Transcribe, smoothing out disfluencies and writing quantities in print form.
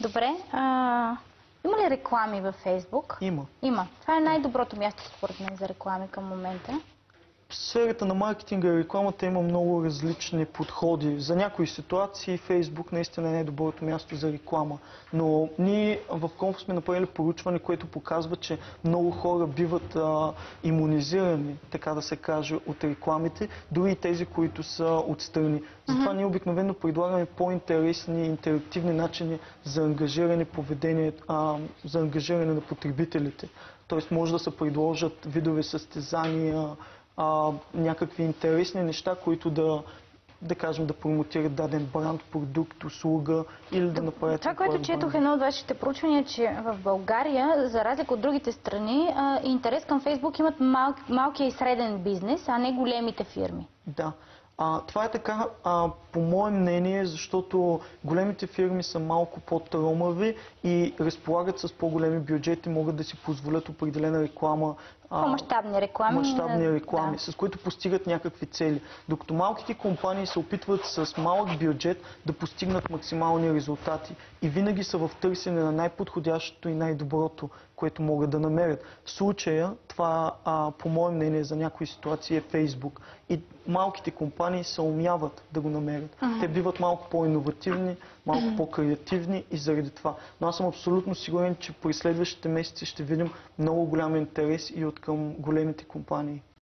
Добре. Има ли реклами във Фейсбук? Има. Това е най-доброто място според мен за реклами към момента. В сферата на маркетинга и рекламата има много различни подходи. За някои ситуации Фейсбук наистина е най-доброто място за реклама. Но ние в Конфу сме направили проучване, което показва, че много хора биват имунизирани, така да се каже, от рекламите, дори и тези, които са отстрани. Затова ние обикновено предлагаме по-интересни, интерактивни начини за ангажиране поведение, за ангажиране на потребителите. Тоест може да се предложат видове състезания, някакви интересни неща, които да кажем, да промотират даден бранд, продукт, услуга или да направят... Това, което четох едно от вашите проучвания, че в България, за разлика от другите страни, интерес към Фейсбук имат малкия и среден бизнес, а не големите фирми. Да. Това е така, по мое мнение, защото големите фирми са малко по-тромави и разполагат с по-големи бюджети, могат да си позволят определена реклама. По-мащабни реклами. С които постигат някакви цели. Докато малките компании се опитват с малък бюджет да постигнат максимални резултати и винаги са в търсене на най-подходящото и най-доброто, което могат да намерят. В случая, това по мое мнение за някои ситуации е Фейсбук. И малките компании се умяват да го намерят. Те биват малко по-инновативни, малко по-креативни и заради това. Но аз съм абсолютно сигурен, че през следващите месеци ще видим много голям интерес и от към големите компании.